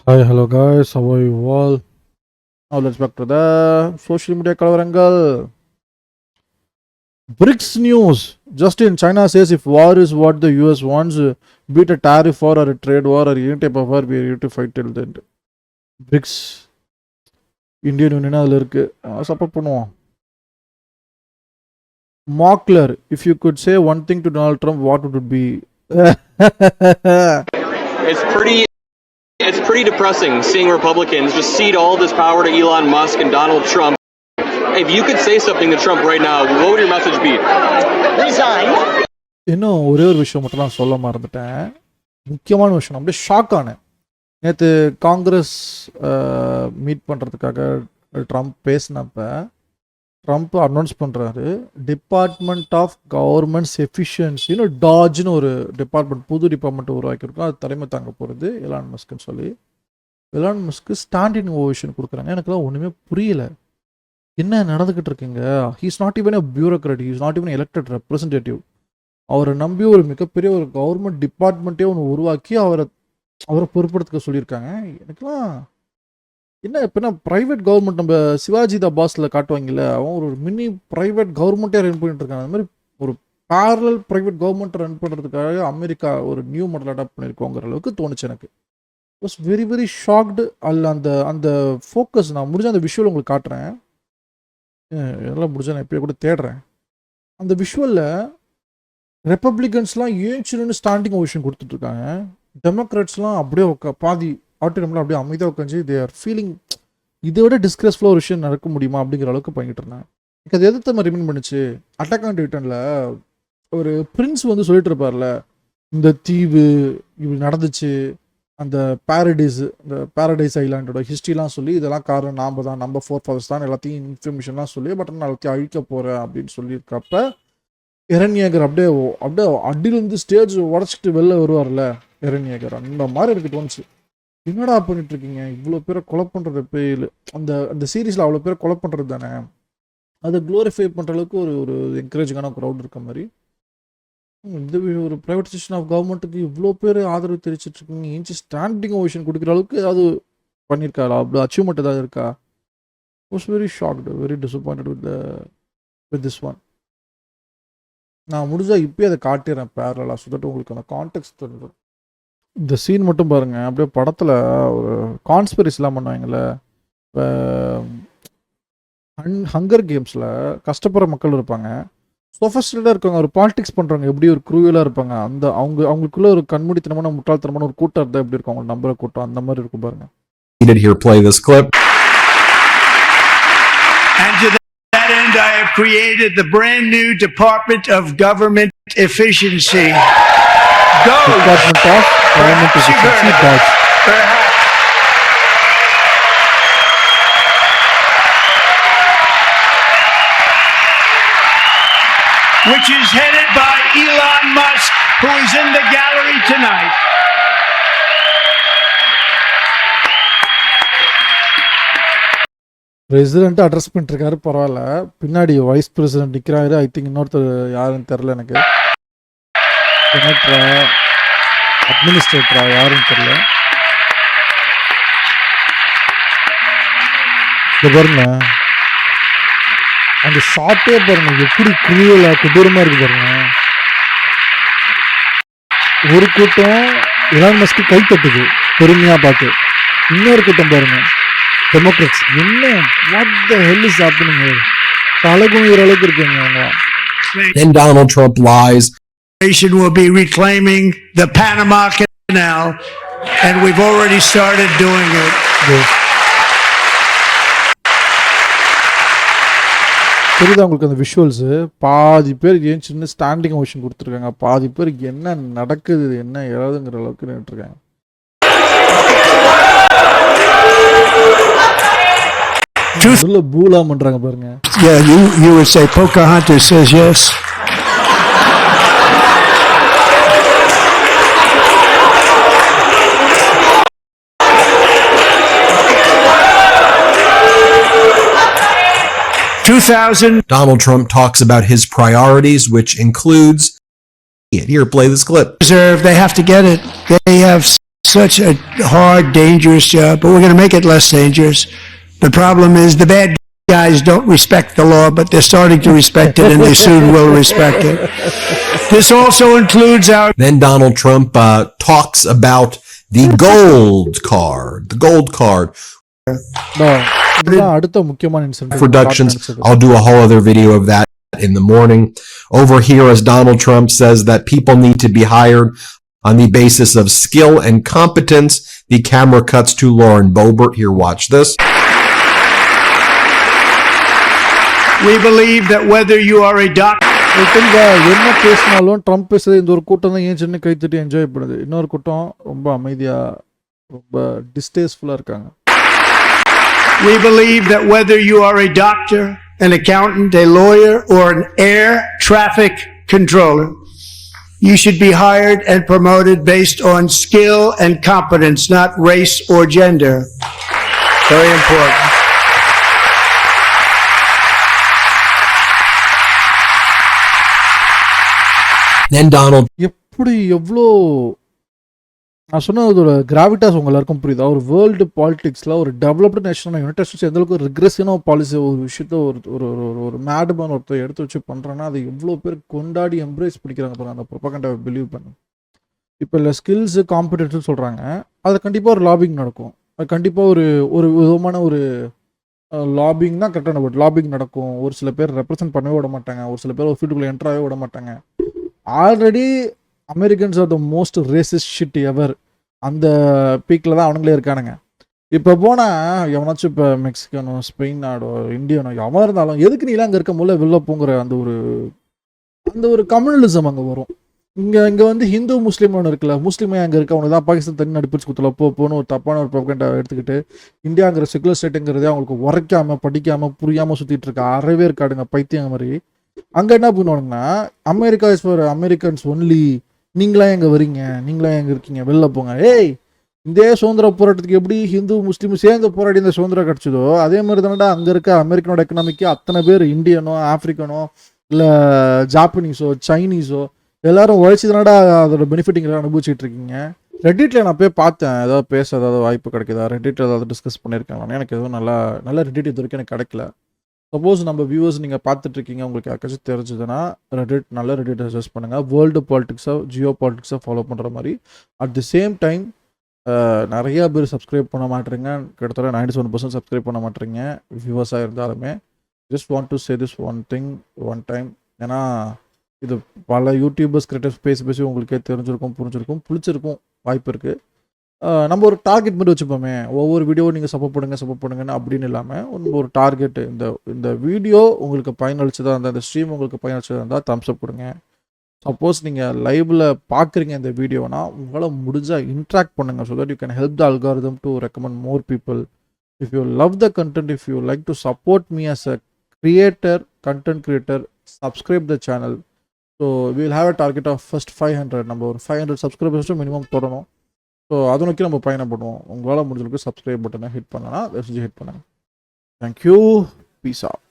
Hi, hello guys, how are you all? Now let's back to the social media கலவரங்கள். BRICS news. Justin, China says if war is what the US wants, be it a tariff war or a trade war or any type of war, we are here to fight till the end. BRICS. Indian union அதில் இருக்கு, support பண்ணுவோம். Mockler, if you could say one thing to Donald Trump, what would it be? It's pretty depressing seeing Republicans just cede all this power to Elon Musk and Donald Trump. If you could say something to Trump right now, what would your message be? Resign. இன்னும் ஒரே ஒரு விஷயம் மட்டும் நான் சொல்ல மறந்துட்டேன். முக்கியமான விஷயம், அப்படியே ஷாக் ஆனேன். நேற்று காங்கிரஸ் மீட் பண்ணுறதுக்காக ட்ரம்ப் பேசினப்ப ட்ரம்ப் அனௌன்ஸ் பண்ணுறாரு, டிபார்ட்மெண்ட் ஆஃப் கவர்மெண்ட்ஸ் எஃபிஷியன்சின்னு டாஜ்னு ஒரு டிபார்ட்மெண்ட், புது டிபார்ட்மெண்ட் உருவாக்கியிருக்கோம், அது தலைமை தாங்க போகிறது எலான் மஸ்க்குன்னு சொல்லி. எலான் மஸ்க்கு ஸ்டாண்டிங் ஓவேஷன் கொடுக்குறாங்க. எனக்குலாம் ஒன்றுமே புரியல, என்ன நடந்துக்கிட்டு இருக்குங்க. He's not even a bureaucrat, he's not even elected representative. அவரை நம்பி ஒரு மிகப்பெரிய ஒரு கவர்மெண்ட் டிபார்ட்மெண்ட்டே ஒன்று உருவாக்கி அவரை பொறுப்படுத்த சொல்லியிருக்காங்க. எனக்குலாம் என்ன எப்படின்னா, ப்ரைவேட் கவர்மெண்ட் நம்ம சிவாஜி த பாஸில் காட்டுவாங்கல்ல, அவன் ஒரு மினி ப்ரைவேட் கவர்மெண்ட்டே ரன் பண்ணிட்டு இருக்காங்க. அந்த மாதிரி ஒரு பேரலல் ப்ரைவேட் கவர்மெண்ட்டை ரன் பண்ணுறதுக்காக அமெரிக்கா ஒரு நியூ மாடல் அடாப்ட் பண்ணியிருக்கோங்கிற அளவுக்கு தோணுச்சு எனக்கு. Was very very shocked. அதில் அந்த அந்த ஃபோக்கஸ், நான் முடிஞ்ச அந்த விஷுவல் உங்களுக்கு காட்டுறேன், எல்லாம் முடிஞ்ச நான் எப்படியே கூட தேடுறேன். அந்த விஷுவலில் ரெப்பப்ளிகன்ஸ்லாம் ஏன்ச்சுன்னு ஸ்டாண்டிங் ஓவேஷன் கொடுத்துட்ருக்காங்க, டெமோக்ராட்ஸ்லாம் அப்படியே பாதி ஆட்டோனமில் அப்படியே அமைதியாக உட்காந்து தே ஆர் ஃபீலிங் இதை விட டிஸ்கிரஸ்ஃபுல்லாக ஒரு விஷயம் நடக்க முடியுமா அப்படிங்கிற அளவுக்கு பண்ணிட்டு இருந்தேன். எனக்கு அது எதிர்த்த மாதிரி ரிமைண்ட் பண்ணிச்சு. அட்டாக் ஆன் டைட்டனில் ஒரு பிரின்ஸ் வந்து சொல்லிட்டு இருப்பார்ல, இந்த தீவு இப்படி நடந்துச்சு, அந்த பேரடைஸ் ஐலாண்டோட ஹிஸ்ட்ரிலாம் சொல்லி, இதெல்லாம் காரணம் நாம் தான், நம்ம ஃபோர் ஃபாதர்ஸ் தான், எல்லாத்தையும் இன்ஃபர்மேஷன்லாம் சொல்லி, பட் நான் எல்லாத்தையும் அழிக்க போகிறேன் அப்படின்னு சொல்லியிருக்கப்ப எரண்யேகர் அப்படியே அடியிலேருந்து ஸ்டேஜ் உடச்சிட்டு வெளில வருவார்ல எரண்யேகர், அந்த மாதிரி எனக்கு தோணுச்சு. என்னடா பண்ணிட்டு இருக்கீங்க, இவ்வளோ பேரை கொலை பண்ணுறது பேர் அந்த அந்த சீரீஸில் அவ்வளோ பேரை கொலை பண்ணுறது தானே, அதை க்ளோரிஃபை பண்ணுற அளவுக்கு ஒரு என்கரேஜிங்கான க்ரௌட் இருக்க மாதிரி. இந்த ஒரு ப்ரைவேட்டைசேஷன் ஆஃப் கவர்மெண்ட்டுக்கு இவ்வளோ பேர் ஆதரவு தெரிவிச்சிட்ருக்கீங்க, ஏஞ்சி ஸ்டாண்டிங் ஓவேஷன் கொடுக்குற அளவுக்கு ஏதாவது பண்ணியிருக்காரா, அவ்வளோ அச்சீவ்மெண்ட் ஏதாவது இருக்கா? Was very shocked, very disappointed with this one. நான் முடிஞ்சால் இப்போயே அதை காட்டிடுறேன் பேரலாக, ஸோ தட் உங்களுக்கு அந்த கான்டெக்ட் தெரிஞ்சிடும். இந்த சீன் மட்டும் பாருங்கள், அப்படியே படத்தில் ஒரு கான்ஸ்பிரசிலாம் பண்ணுவாங்கள்ல, இப்போ ஹங்கர் கேம்ஸில் கஷ்டப்படுற மக்கள் இருப்பாங்க, சொஃபஸ்டிகேட்டடாக இருக்காங்க, ஒரு பாலிடிக்ஸ் பண்ணுறாங்க, எப்படி ஒரு குரூவலாக இருப்பாங்க, அந்த அவங்களுக்குள்ள ஒரு கண்மூடித்தனமான முட்டாள்தனமான ஒரு கூட்டம் இருந்தால் எப்படி இருக்கும், அவங்க நம்புற கூட்டம், அந்த மாதிரி இருக்கும் பாருங்க. Here, play this clip. And to that end, I have created the brand new Department of Government Efficiency. Department of Government Efficiency, DOGE. Which is headed by Elon Musk, who is in the gallery tonight. President address பண்ணிருக்காரு, பரவாயில்ல. பின்னாடி vice president நிற்கிறாரு, I think இன்னொருத்தர் யாருன்னு தெரில எனக்கு, அட்மினிஸ்ட்ரேட்டரா யாருன்னு தெரியல. பாருங்க அந்த ஷார்ட்டே பாருங்க, எப்படி குரூவலா கொடூரமா இருக்கு பாருங்க. ஒரு கூட்டம் எலான் மஸ்க்கு கை தட்டுது பெருமையா பார்த்து, இன்னொரு கூட்டம் பாருங்க டெமோக்ராட்ஸ், என்ன what the hell is happening, தலைகுனிற அளவுக்கு இருக்குங்க அவங்க. Then Donald Trump lies. Nation will be reclaiming the Panama Canal, and we've already started doing it. தெரியுதா உங்களுக்கு அந்த விஷுவல்ஸு? பாதி பேர் ஏன் சின்ன ஸ்டாண்டிங் ஓவேஷன் கொடுத்துருக்காங்க, பாதி பேர் என்ன நடக்குது என்ன ஏதாவதுங்கிற அளவுக்கு நின்றுருக்காங்க. பூலா பண்றாங்க பாருங்க. Yeah, you would say Pocahontas says yes. Donald Trump talks about his priorities, which includes, here, play this clip. They have to get it. They have such a hard, dangerous job, but we're going to make it less dangerous. The problem is the bad guys don't respect the law, but they're starting to respect it, and they soon will respect it. This also includes our Then Donald Trump talks about the gold card. The gold card. இதுதான் அடுத்த முக்கியமான incident Productions. I'll do a whole other video of that in the morning. Over here, as Donald Trump says that people need to be hired on the basis of skill and competence, the camera cuts to Lauren Boebert. Here, watch this. We believe that whether you are a doctor என்ன பேசினாலும் Trump பேசுறது இந்த ஒரு கூட்டம் தான் ஏன் சின்ன கைத்தட்டி என்ஜாய் பண்ணுது, இன்னொரு கூட்டம் ரொம்ப அமைதியா ரொம்ப டிஸ்டேஸ்ஃபுல்லா இருக்காங்க. We believe that whether you are a doctor, an accountant, a lawyer, or an air traffic controller, you should be hired and promoted based on skill and competence, not race or gender. Very important. Then Donald எப்படி எவ்வளோ நான் சொன்ன அதோட கிராவிட்டாஸ் உங்க எல்லாருக்கும் புரியுதா? ஒரு world பாலிடிக்ஸில் ஒரு டெவலப்டு நேஷனான யுனைடெட் ஸ்டேட்ஸ் எந்த அளவுக்கு ரிக்ரெசிவான பாலிசி ஒரு விஷயத்த ஒரு ஒரு ஒரு ஒரு மேடுமேன் ஒருத்தர் எடுத்து வச்சு பண்ணுறேன்னா அது எவ்வளோ பேர் கொண்டாடி எம்ப்ரேஸ் பிடிக்கிறாங்க பாருங்க, அந்த ப்ரொபகண்டாவை பிலீவ் பண்ணு. இப்போ இல்லை ஸ்கில்ஸு காம்படென்ஸ்னு சொல்கிறாங்க, அது கண்டிப்பாக ஒரு லாபிங் நடக்கும், அது கண்டிப்பாக ஒரு ஒரு விதமான ஒரு லாபிங் தான் கரெக்டான வேர்ட், லாபிங் நடக்கும். ஒரு சில பேர் ரெப்ரசென்ட் பண்ணவே விட மாட்டாங்க, ஒரு சில பேர் ஒரு ஃபீல்டுக்குள்ளே என்ட்ராகவே விட மாட்டாங்க. Already Americans are the most racist shit ever, அந்த பீக்கில் தான் அவனுங்களே இருக்கானுங்க. இப்போ போனால் எவனாச்சும் இப்போ மெக்சிகனோ ஸ்பெயின் நாடோ இந்தியனோ எவன் இருந்தாலும் எதுக்கு நீலாம் அங்கே இருக்க முடியல வெளில போங்கிற அந்த ஒரு கம்யூனலிசம் அங்கே வரும். இங்கே வந்து ஹிந்து முஸ்லீம் ஒன்று இருக்குல்ல, முஸ்லீமே அங்கே இருக்க அவனுக்கு தான் பாகிஸ்தான் தண்ணி நடிப்பிச்சு குத்துல போன்னு ஒரு தப்பான ஒரு ப்ரொபகண்டா எடுத்துக்கிட்டு இந்தியாங்கிற செக்குலர் ஸ்டேட்டுங்கிறதே அவங்களுக்கு உரைக்காமல் படிக்காமல் புரியாமல் சுற்றிட்டு இருக்க அறவே இருக்காடுங்க பைத்தியம் மாதிரி. அங்கே என்ன பண்ணுவானுங்கன்னா America is for Americans only, நீங்களாம் எங்கே வரீங்க, நீங்களாம் எங்கே இருக்கீங்க, வெளில போங்க. ஏய், இதே சுதந்திர போராட்டத்துக்கு எப்படி ஹிந்து முஸ்லீம் சேர்ந்து போராடி இந்த சுதந்திரம் கிடச்சிதோ அதே மாதிரி தானடா அங்கே இருக்க அமெரிக்கனோட எக்கனாமிக்கு அத்தனை பேர் இந்தியனோ ஆஃப்ரிக்கனோ இல்லை ஜாப்பனீஸோ சைனீஸோ எல்லாரும் உழைச்சி தானடா அதோட பெனிஃபிட்டிங்களை அனுபவிச்சுட்டு இருக்கீங்க. ரெட்டிட்டில் நான் போய் பார்த்தேன், ஏதாவது பேச ஏதாவது வாய்ப்பு கிடைக்குதா, ரெட்டிட்டில் ஏதாவது டிஸ்கஸ் பண்ணியிருக்காங்க, எனக்கு எதுவும் நல்ல ரெட்டிட் இது வரைக்கும் எனக்கு கிடைக்கல. சப்போஸ் நம்ம வியூவர்ஸ் நீங்கள் பார்த்துட்ருக்கீங்க, உங்களுக்கு யாருக்காச்சும் தெரிஞ்சதுன்னா நல்ல ரெடிட் சஜஸ்ட் பண்ணுங்கள். வேர்ல்டு பாலிட்டிக்ஸாக ஜியோ பாலிட்டிக்ஸாக ஃபாலோ பண்ணுற மாதிரி. அட் தி சேம் டைம் நிறையா பேர் சப்ஸ்கிரைப் பண்ண மாட்டேறீங்க, கிட்டத்தட்ட 97% சப்ஸ்கிரைப் பண்ண மாட்டேறீங்க வியூவர்ஸாக இருந்தாலுமே. Just want to say this one time, ஏன்னா இது பல யூடியூபர்ஸ் கிரியேட்டர்ஸ் பேசி உங்களுக்கே தெரிஞ்சிருக்கும், பிடிச்சிருக்கும், வாய்ப்பு இருக்குது. நம்ம ஒரு டார்கெட் மாதிரி வச்சுப்போமே, ஒவ்வொரு வீடியோவும் நீங்கள் சப்போர்ட் பண்ணுங்கன்னு அப்படின்னு இல்லாமல் ஒரு டார்கெட்டு, இந்த வீடியோ உங்களுக்கு பயனளிச்சதாக இருந்தால், இந்த ஸ்ட்ரீம் உங்களுக்கு பயனளிச்சதாக இருந்தால் தம்ஸ் அப் கொடுங்க. சப்போஸ் நீங்கள் லைவில் பார்க்குறீங்க இந்த வீடியோனா உங்களால் முடிஞ்சால் இன்ட்ராக்ட் பண்ணுங்கள், so that you can help the algorithm to recommend more people. If you love the content, if you like to support me as a content creator, subscribe the channel. So will have a target of first 500, நம்ம ஒரு 500 சப்ஸ்கிரைபர்ஸும் minimum தொடணும். So அதை நோக்கி நம்ம பயணப்படுவோம். உங்களால் முடிஞ்சளவுக்கு subscribe பட்டனை hit பண்ணனா hit பண்ணுங்கள். Thank you, peace of.